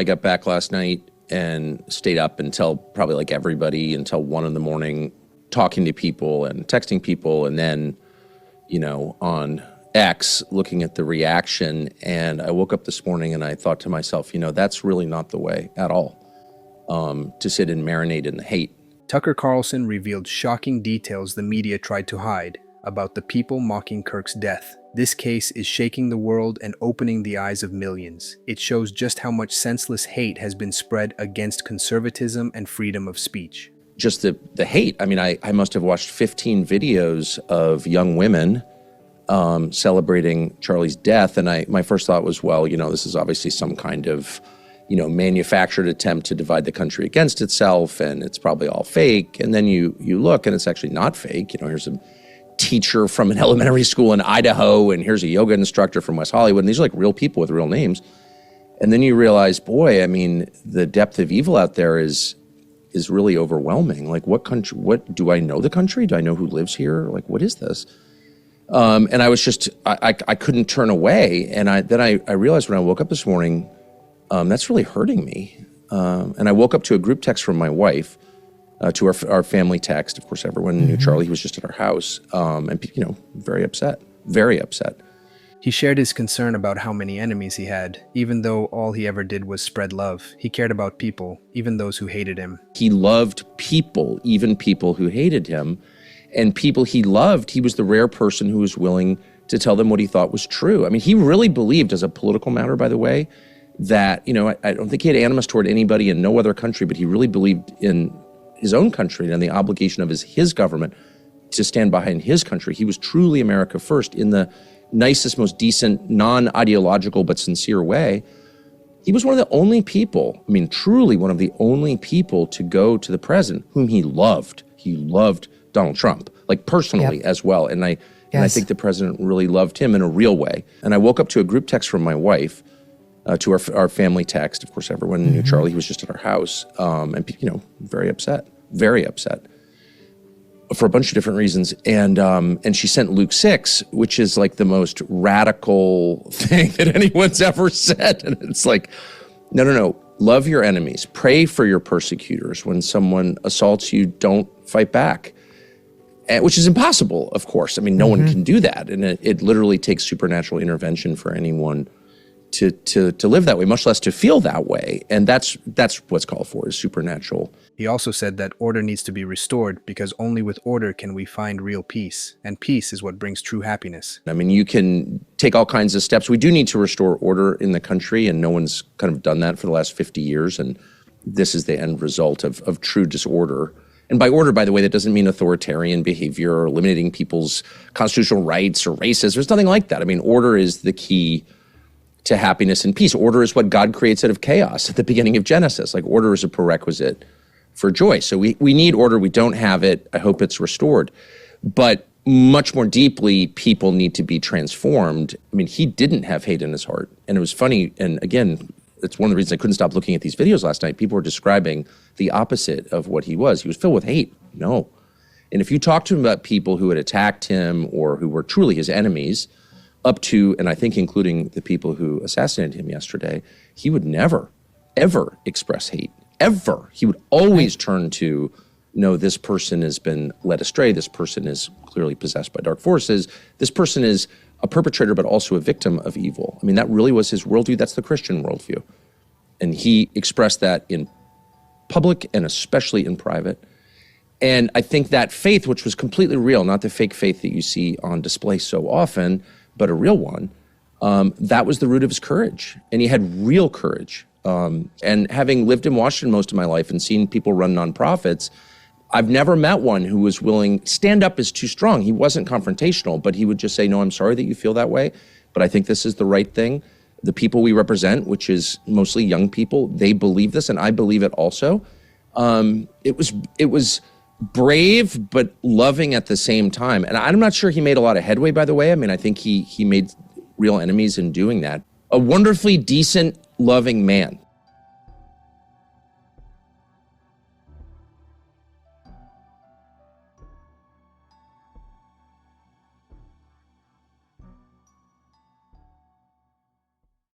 I got back last night and stayed up until probably like everybody until 1 a.m, talking to people and texting people, and then, on X looking at the reaction. And I woke up this morning and I thought to myself, that's really not the way at all, to sit and marinate in the hate. Tucker Carlson revealed shocking details the media tried to hide about the people mocking Kirk's death. This case is shaking the world and opening the eyes of millions. It shows just how much senseless hate has been spread against conservatism and freedom of speech. Just the hate. I mean, I must have watched 15 videos of young women celebrating Charlie's death. And my first thought was, well, this is obviously some kind of, manufactured attempt to divide the country against itself, and it's probably all fake. And then you look, and it's actually not fake. Here's a teacher from an elementary school in Idaho, and here's a yoga instructor from West Hollywood, and these are like real people with real names. And then you realize, boy, I mean, the depth of evil out there is really overwhelming. Like, what country? What do I know the country? Do I know who lives here? Like, what is this? And I was just, I couldn't turn away. And then I realized when I woke up this morning, that's really hurting me. And I woke up to a group text from my wife, to our family text. Of course, everyone knew Charlie. He was just at our house, and very upset, very upset. He shared his concern about how many enemies he had. Even though all he ever did was spread love, he cared about people, even those who hated him. He loved people, even people who hated him. And people he loved, he was the rare person who was willing to tell them what he thought was true. I mean, he really believed, as a political matter, by the way, that, I don't think he had animus toward anybody in no other country, but he really believed in his own country and the obligation of his government to stand behind his country. He was truly America first in the nicest, most decent, non-ideological, but sincere way. He was one of the only people, truly one of the only people to go to the president whom he loved. He loved Donald Trump, like personally as well. And I think the president really loved him in a real way. And I woke up to a group text from my wife, to our family text. Of course, everyone knew Charlie. He was just at our house, and very upset for a bunch of different reasons. And she sent Luke 6, which is like the most radical thing that anyone's ever said. And it's like, no, love your enemies, pray for your persecutors. When someone assaults you, don't fight back. Which is impossible, of course. No one can do that, and it literally takes supernatural intervention for anyone to live that way, much less to feel that way. And that's what's called for, is supernatural. He also said that order needs to be restored, because only with order can we find real peace. And peace is what brings true happiness. You can take all kinds of steps. We do need to restore order in the country, and no one's kind of done that for the last 50 years. And this is the end result of true disorder. And by order, by the way, that doesn't mean authoritarian behavior or eliminating people's constitutional rights or races. There's nothing like that. Order is the key to happiness and peace. Order is what God creates out of chaos at the beginning of Genesis. Like, order is a prerequisite for joy. So we need order. We don't have it. I hope it's restored. But much more deeply, people need to be transformed. He didn't have hate in his heart. And it was funny. And again, it's one of the reasons I couldn't stop looking at these videos last night. People were describing the opposite of what he was. He was filled with hate. No. And if you talk to him about people who had attacked him or who were truly his enemies, up to, and I think including the people who assassinated him yesterday, he would never, ever express hate, ever. He would always turn to, no, this person has been led astray. This person is clearly possessed by dark forces. This person is a perpetrator, but also a victim of evil. That really was his worldview. That's the Christian worldview. And he expressed that in public and especially in private. And I think that faith, which was completely real, not the fake faith that you see on display so often, but a real one, that was the root of his courage. And he had real courage. And having lived in Washington most of my life and seen people run nonprofits, I've never met one who was willing. Stand up is too strong. He wasn't confrontational, but he would just say, no, I'm sorry that you feel that way, but I think this is the right thing. The people we represent, which is mostly young people, they believe this, and I believe it also. It was brave, but loving at the same time. And I'm not sure he made a lot of headway, by the way. I think he made real enemies in doing that. A wonderfully decent, loving man.